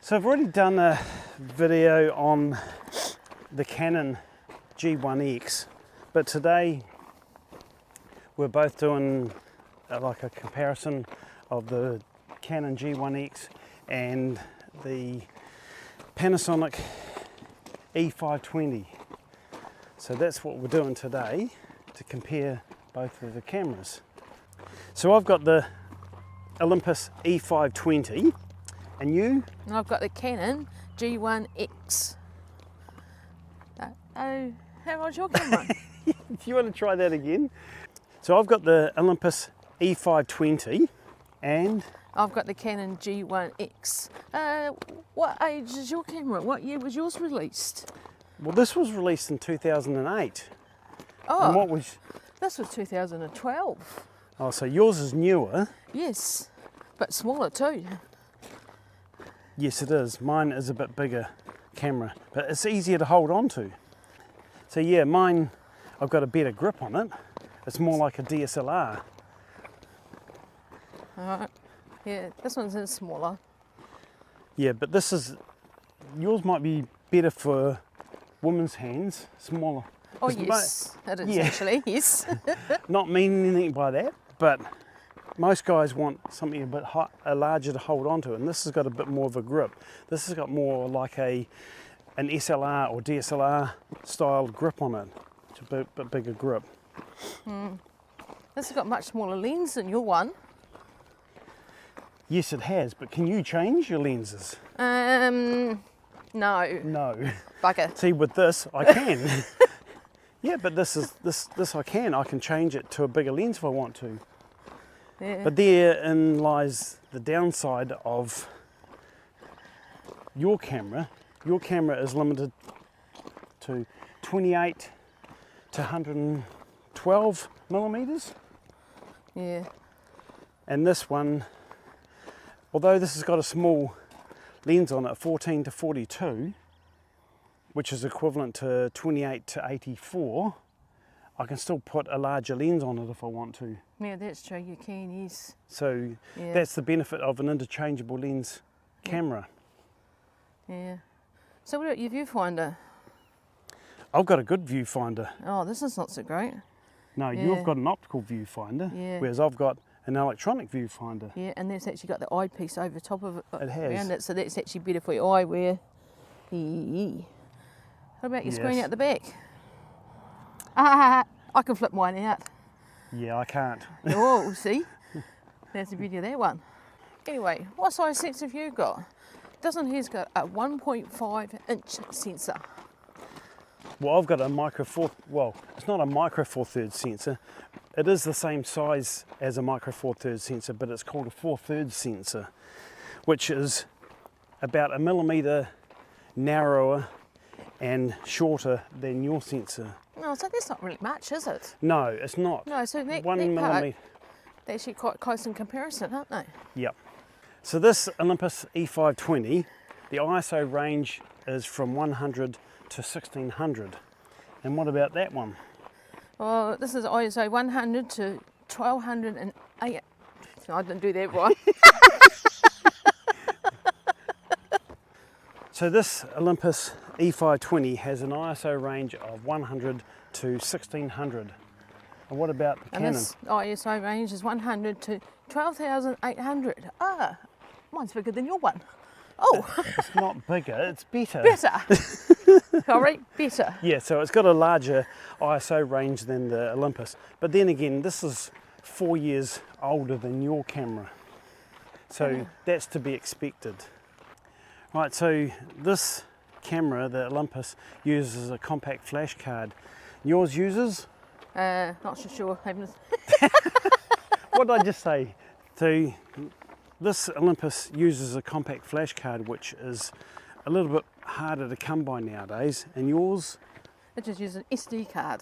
So I've already done a video on the Canon G1X, but today we're both doing like a comparison of the Canon G1X and the Panasonic E520. So that's what we're doing today, to compare both of the cameras. So I've got the Olympus E520, and you? And I've got the Canon G1X. Oh, how old's your camera? Do you want to try that again? So I've got the Olympus E520 and... I've got the Canon G1X. What age is your camera? What year was yours released? Well, this was released in 2008. Oh, and what was... this was 2012. Oh, so yours is newer. Yes, but smaller too. Yes, it is. Mine is a bit bigger camera, but it's easier to hold on to. So yeah, mine, I've got a better grip on it. It's more like a DSLR. Alright, yeah, this one's in smaller. Yeah, but this is, yours might be better for women's hands, smaller. Oh yes, it is yeah. actually, yes. Not meaning anything by that, but most guys want something a bit larger to hold on to, and this has got a bit more of a grip. This has got more like an SLR or DSLR style grip on it. It's a bit bigger grip. This has got much smaller lens than your one. Yes, it has, but can you change your lenses? No. No. Bugger. See, with this, I can. Yeah, but this I can change it to a bigger lens if I want to. Yeah. But therein lies the downside of your camera. Your camera is limited to 28 to 112 millimeters. Yeah. And this one, although this has got a small lens on it, 14 to 42, which is equivalent to 28 to 84, I can still put a larger lens on it if I want to. Yeah, that's true, you can, yes. So Yeah. that's the benefit of an interchangeable lens camera. Yeah. So what about your viewfinder? I've got a good viewfinder. Oh, this is not so great. No, Yeah. you've got an optical viewfinder, Yeah. whereas I've got an electronic viewfinder. Yeah, and that's actually got the eyepiece over top of it. It has. Around it, so that's actually better for your eyewear. Yeah. What about your screen Yes. out the back? I can flip mine out. Yeah, I can't. Oh, see? That's the beauty of that one. Anyway, what size sensor have you got? Doesn't his got a 1.5 inch sensor? Well, I've got a it's not a micro four thirds sensor. It is the same size as a micro four thirds sensor, but it's called a 4/3 sensor, which is about a millimeter narrower and shorter than your sensor. No, so that's not really much, is it? No, it's not. No, so that 1 part, millimeter. they're actually quite close in comparison, aren't they? Yep. So this Olympus E520, the ISO range is from 100 to 1600. And what about that one? Well, this is ISO 100 to 1208. I didn't do that right. So this Olympus E520 has an ISO range of 100 to 1600. And what about the And Canon? this ISO range is 100 to 12,800. Ah, mine's bigger than your one. Oh, It's not bigger, it's better. better. Sorry, better. Yeah, so it's got a larger ISO range than the Olympus. But then again, this is 4 years older than your camera. So that's to be expected. Right, so this camera, the Olympus, uses a compact flash card. Yours uses? Not so sure. What did I just say? So this Olympus uses a compact flash card, which is a little bit harder to come by nowadays, and yours? It just uses an SD card.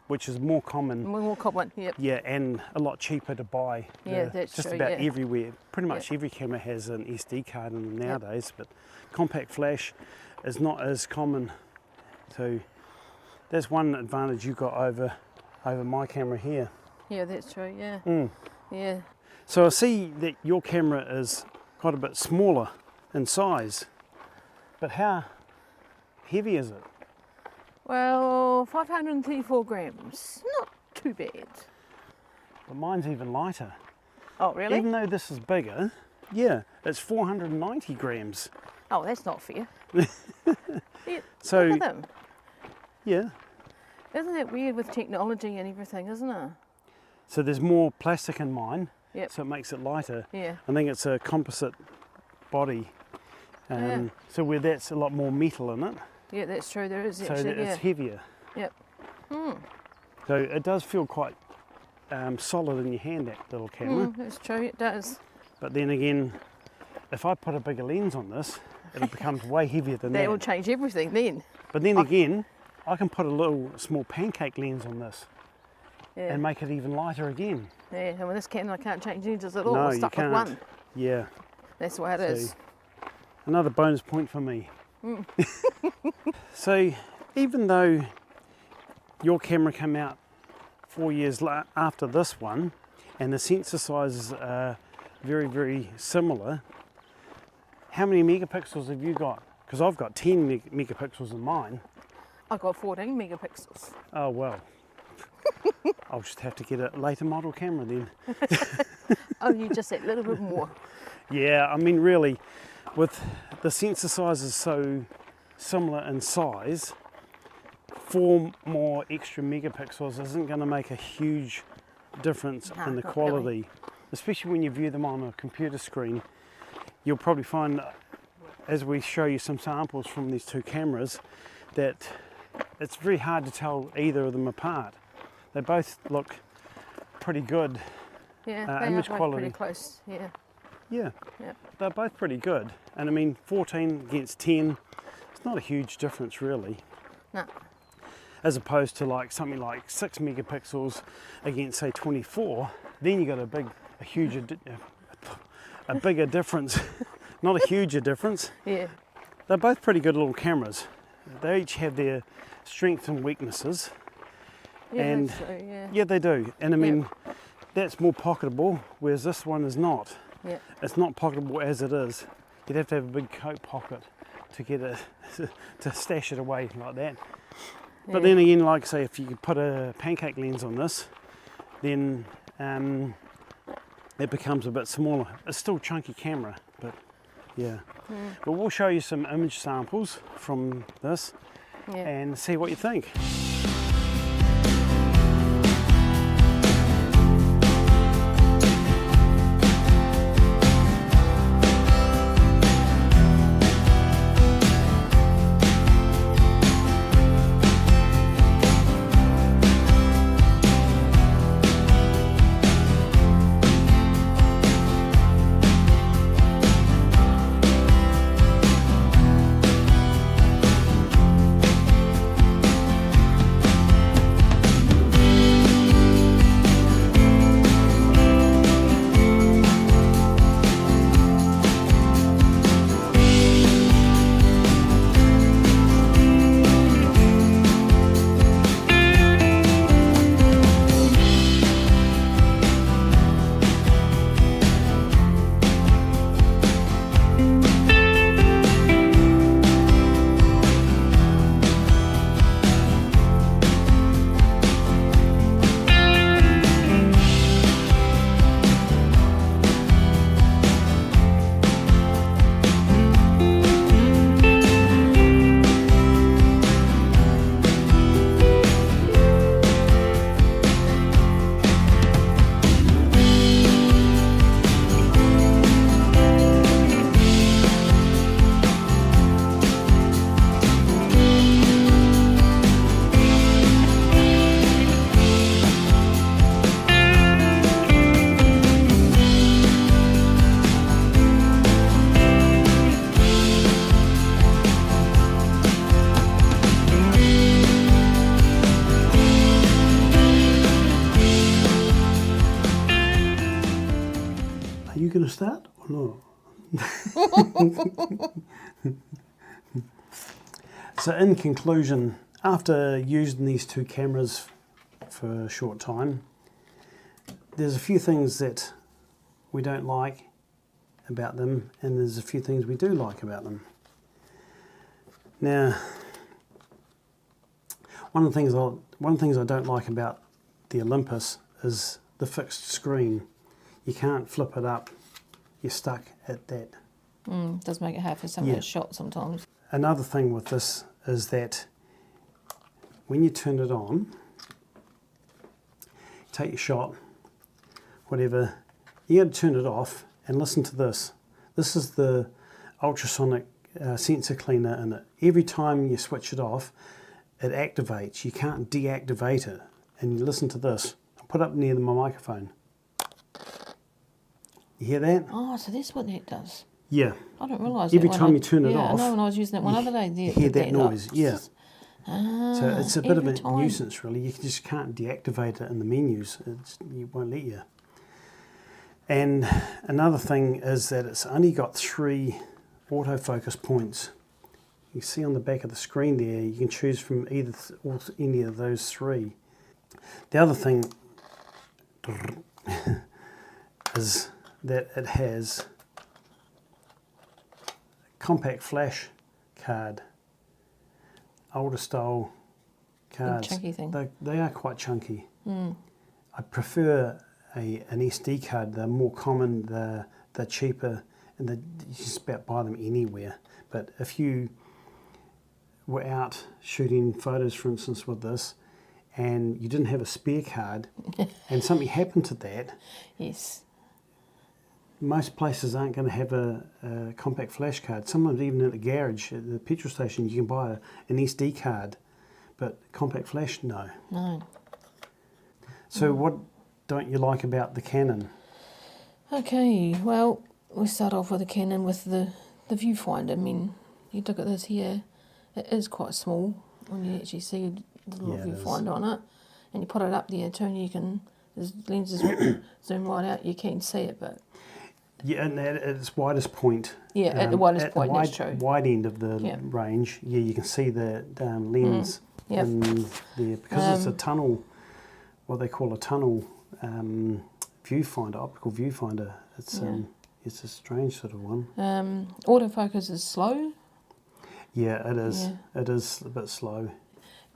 Which is more common. More common, yep. Yeah, and a lot cheaper to buy. Yeah, that's just true, about yeah. everywhere. Pretty much Yep. every camera has an SD card in them nowadays, but compact flash is not as common. So that's one advantage you got over my camera here. Yeah, that's true, yeah. Yeah. So I see that your camera is quite a bit smaller in size. But how heavy is it? Well, 534 grams. Not too bad. But mine's even lighter. Oh, really? Even though this is bigger, yeah, it's 490 grams. Oh, that's not fair. Yeah, So, look at them. yeah. Isn't it weird with technology and everything, isn't it? So there's more plastic in mine, Yep. so it makes it lighter. Yeah. I think it's a composite body. Yeah. So where that's a lot more metal in it, Yeah, that's true. There is so actually, that it's heavier. Yep. So it does feel quite solid in your hand, that little camera. That's true, it does. But then again, if I put a bigger lens on this, it becomes way heavier than That that. will change everything then. But then again, I can put a little small pancake lens on this Yeah. and make it even lighter again. Yeah, and with this Canon I can't change lenses at all. No, I'm you stuck can't. with one. Yeah. That's the way it So, is. another bonus point for me. So even though your camera came out 4 years after this one, and the sensor sizes are very, very similar, how many megapixels have you got? Because I've got 10 megapixels in mine. I've got 14 megapixels. Oh well. I'll just have to get a later model camera then. Oh, you just that little bit more. Yeah, I mean really, with the sensor sizes so similar in size, 4 more extra megapixels isn't going to make a huge difference No, in the not quality, really. especially when you view them on a computer screen. You'll probably find, as we show you some samples from these two cameras, that it's very hard to tell either of them apart. They both look pretty good. Yeah, they image are both quality. pretty close. Yeah. Yeah, Yep. they're both pretty good. And I mean, 14 against 10, it's not a huge difference really. No. As opposed to like something like 6 megapixels against say 24, then you got a bigger difference. Not a huger difference. Yeah. They're both pretty good little cameras. They each have their strengths and weaknesses. Yeah, And- that's true, yeah. Yeah, they do. And I mean, that's more pocketable, whereas this one is not. Yeah. It's not pocketable as it is. You'd have to have a big coat pocket to get it, to stash it away like that. But Yeah. then again, like I say, if you could put a pancake lens on this, then it becomes a bit smaller. It's still a chunky camera, but yeah. But we'll show you some image samples from this Yeah. and see what you think. Are you going to start or not? So in conclusion, after using these two cameras for a short time, there's a few things that we don't like about them and there's a few things we do like about them. Now, one of the things I don't like about the Olympus is the fixed screen. You can't flip it up. You're stuck at that. Does make it hard for some of those shots sometimes. Another thing with this is that when you turn it on, take your shot, whatever, you got to turn it off and listen to this. This is the ultrasonic sensor cleaner in it. Every time you switch it off, it activates. You can't deactivate it. And you listen to this. I'll put it up near my microphone. You hear that? Oh, so that's what that does. Yeah. I didn't realise that. Every time you turn it off, I know when I was using it one other day. You hear that noise, yeah. Ah, So it's a bit of a time. nuisance, really. You just can't deactivate it in the menus. You won't let you. And another thing is that it's only got 3 autofocus points. You see on the back of the screen there, you can choose from either or any of those 3. The other thing is that it has a compact flash card. Older style cards. Chunky thing. They are quite chunky. I prefer an SD card. They're more common, they're cheaper, and you just about buy them anywhere. But if you were out shooting photos, for instance, with this, and you didn't have a spare card, and something happened to that, Yes. most places aren't going to have a compact flash card. Sometimes even at the garage, at the petrol station, you can buy an SD card, but compact flash, no. No. So what don't you like about the Canon? Okay, well, we start off with the Canon with the viewfinder. I mean, you look at this here, it is quite small when you actually see the little viewfinder on it. And you put it up there too, and you can, the lenses zoom right out, you can't see it, but... Yeah, and at its widest point. Yeah, at the widest point, that's true. Wide end of the range, yeah, you can see the lens in there, because it's a tunnel, what they call a tunnel viewfinder, optical viewfinder. It's a strange sort of one. Autofocus is slow. Yeah, it is. Yeah. It is a bit slow.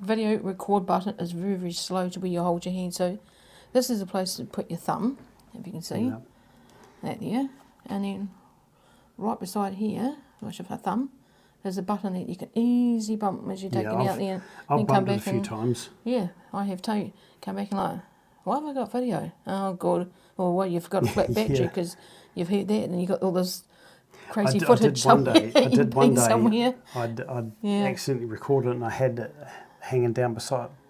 Video record button is very, very slow to where you hold your hand. So this is a place to put your thumb, if you can see. Yeah. That there. And then right beside here, which of a thumb, there's a button that you can easily bump as you're taking it out there. I've and bumped come back it a few times. Yeah, I have too. Come back and like, why have I got video? Oh, God. Or well, you've got a flat battery because you've heard that and you've got all this crazy footage somewhere. I did one day. Somewhere. I'd accidentally recorded it and I had it hanging down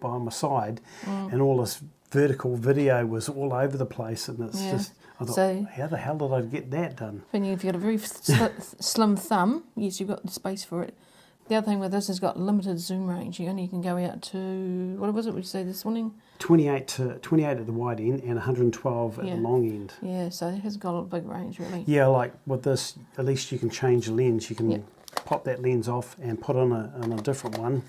by my side, and all this vertical video was all over the place, and it's just, I thought, so, how the hell did I get that done? If you've got a very slim thumb, yes, you've got the space for it. The other thing with this has got limited zoom range. You only can go out to, what was it we say this morning? 28 at the wide end and 112 at the long end. Yeah, so it has got a big range, really. Yeah, like with this, at least you can change the lens. You can pop that lens off and put on a different one,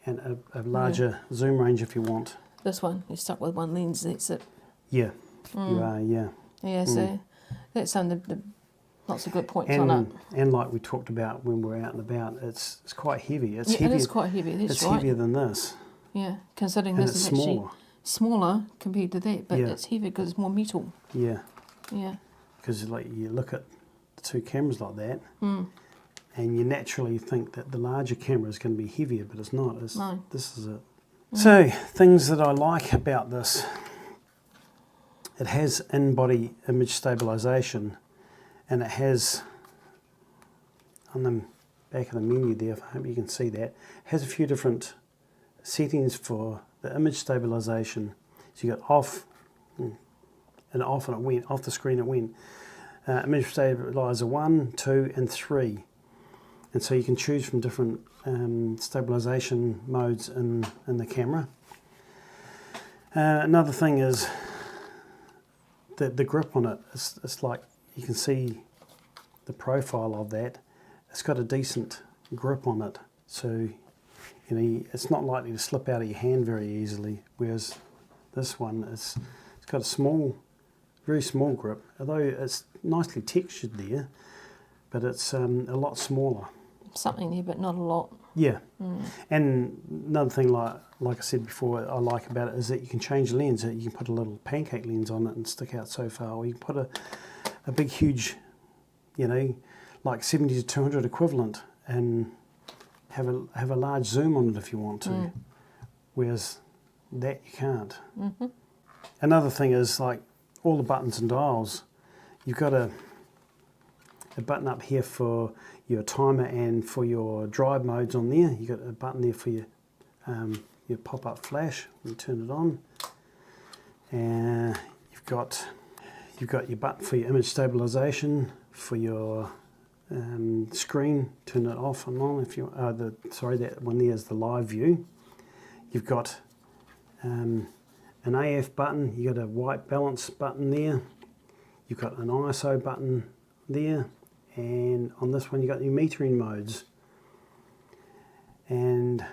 and a larger zoom range if you want. This one, you're stuck with one lens, that's it. Yeah, you are, yeah. Yeah, so that's the lots of good points on it. And like we talked about when we're out and about, it's quite heavy. It's heavier, it is quite heavy, that's it's right. heavier than this. Yeah, considering And this it's is actually smaller. smaller compared to that, but it's heavy because it's more metal. Yeah. Yeah. Because like you look at the two cameras like that, and you naturally think that the larger camera is going to be heavier, but it's not. No. This is it. So, things that I like about this. It has in-body image stabilization, and it has, on the back of the menu there, I hope you can see that, it has a few different settings for the image stabilization. So you got off, and off, and it went, off the screen it went. Image stabilizer 1, 2 and 3. And so you can choose from different stabilization modes in the camera. Another thing is the grip on it. It's like you can see the profile of that. It's got a decent grip on it, so you know it's not likely to slip out of your hand very easily. Whereas this one, it's got a small, very small grip. Although it's nicely textured there, but it's a lot smaller. something there, but not a lot. Yeah. And another thing, like I said before, I like about it is that you can change the lens. You can put a little pancake lens on it and stick out so far, or you can put a big, huge, you know, like 70 to 200 equivalent, and have a large zoom on it if you want to. Whereas that you can't. Another thing is, like, all the buttons and dials, you've got a button up here for your timer and for your drive modes on there. You've got a button there for your pop-up flash when you turn it on. And you've got your button for your image stabilization, for your screen, turn it off and on if you that one there is the live view. You've got an AF button, you've got a white balance button there, you've got an ISO button there, and on this one you've got your metering modes. And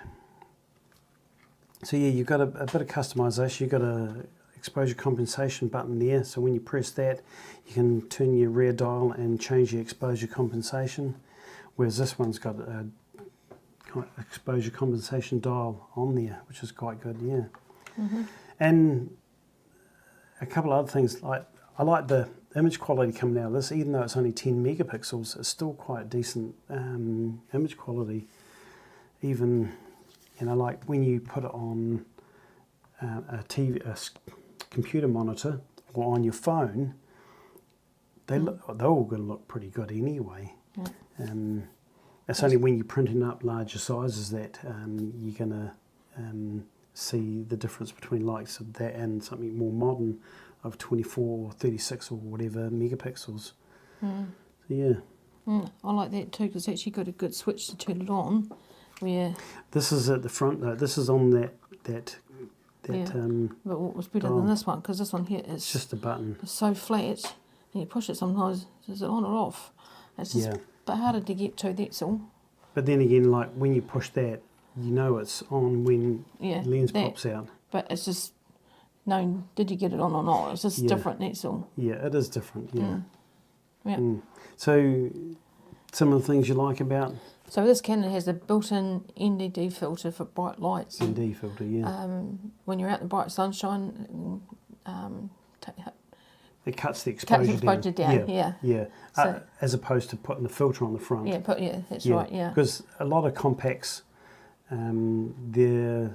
so yeah, you've got a bit of customization. You've got a exposure compensation button there, so when you press that you can turn your rear dial and change your exposure compensation, whereas this one's got a exposure compensation dial on there, which is quite good. And a couple of other things, like I like the image quality coming out of this. Even though it's only 10 megapixels, it's still quite decent image quality. Even, you know, like when you put it on a computer monitor or on your phone, they're all going to look pretty good anyway. It's only when you're printing up larger sizes that you're going to see the difference between likes of that and something more modern of 24 or 36 or whatever megapixels. Yeah. I like that too, because it's actually got a good switch to turn it on. Where this is at the front though. This is on that. But what was better than this one? Because this one here is it's just a button. It's so flat, and you push it sometimes. Is it on or off? It's just a bit harder to get to. That's all. But then again, like when you push that, you know it's on when the lens pops out. But it's just knowing did you get it on or not. It's just different. That's all. Yeah, it is different. Yeah. So, some of the things you like about. So this Canon has a built-in ND filter for bright lights. ND filter, yeah. When you're out in the bright sunshine, it cuts the exposure down. Yeah. So, as opposed to putting the filter on the front. That's right. Yeah. Because a lot of compacts, their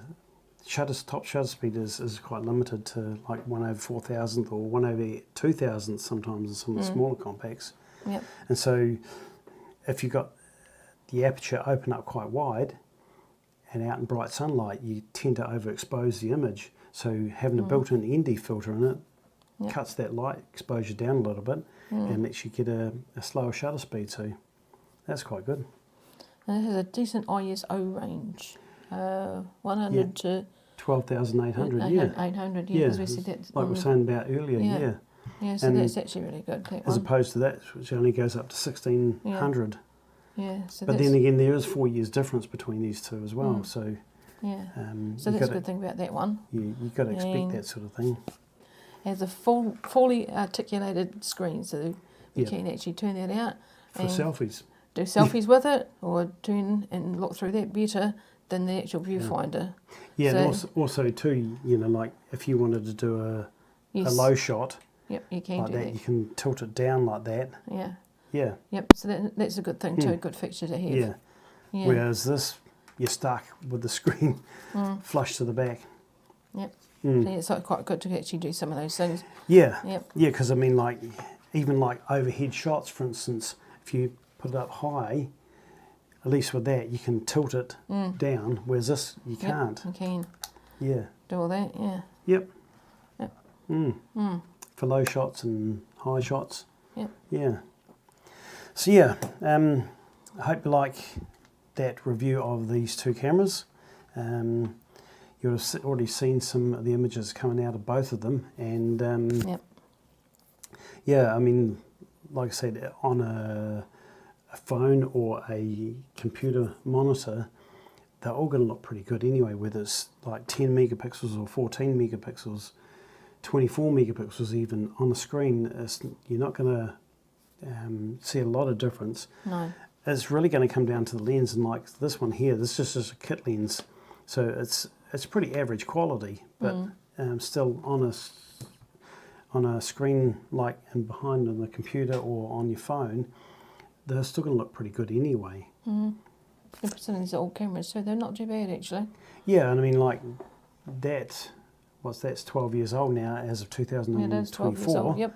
top shutter speed is quite limited to like 1/4000th or 1/2000th sometimes in some of the smaller compacts. And so, if you've got the aperture open up quite wide and out in bright sunlight, you tend to overexpose the image. So having a built-in ND filter in it cuts that light exposure down a little bit and lets you get a slower shutter speed. So that's quite good. And it has a decent ISO range, 100 to 12,800. 800. Yeah, because we said that. Like we were saying about earlier. Yeah, so that's actually really good. As opposed to that, which only goes up to 1600. Yeah, so but then again, there is 4 years difference between these two as well. So so that's a good thing about that one. Yeah, you've got to expect that sort of thing. It has a fully articulated screen, so you can actually turn that out for selfies. Do selfies with it, or turn and look through that better than the actual viewfinder. Yeah, so, and also too, you know, like if you wanted to do a low shot, you can like do that. You can tilt it down like that. Yeah. Yep. So that's a good thing too. A good feature to have. Yeah. Whereas this, you're stuck with the screen flush to the back. Yep. So it's quite good to actually do some of those things. Yeah. Yep. Yeah, because I mean, like even like overhead shots, for instance, if you put it up high, at least with that you can tilt it down. Whereas this, you can't. You can. Yeah. Do all that. Yeah. Yep. For low shots and high shots. Yep. Yeah. So yeah, I hope you like that review of these two cameras. You've already seen some of the images coming out of both of them, and yeah, I mean, like I said, on a phone or a computer monitor, they're all going to look pretty good anyway, whether it's like 10 megapixels or 14 megapixels, 24 megapixels even on the screen. You're not going to see a lot of difference. No. it's really going to come down to the lens, and like this one here, this is just a kit lens, so it's pretty average quality, but still on a screen like and behind on the computer or on your phone, they're still going to look pretty good anyway. They put in these old cameras, so they're not too bad actually. Yeah, and I mean like that's 12 years old now as of 2024. Yeah, it is 12 years old, yep.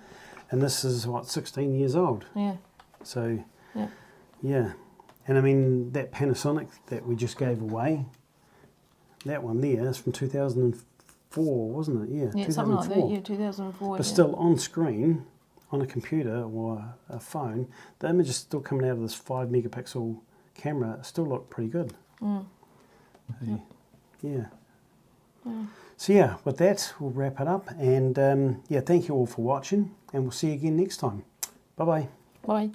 And this is what, 16 years old. Yeah. So yeah. Yeah. And I mean that Panasonic that we just gave away, that one there is from 2004, wasn't it? Yeah, yeah, something like that. Yeah, 2004. But still on screen, on a computer or a phone, the images still coming out of this 5 megapixel camera still look pretty good. Yep. Yeah. So yeah, with that we'll wrap it up, and yeah, thank you all for watching, and we'll see you again next time. Bye bye. Bye.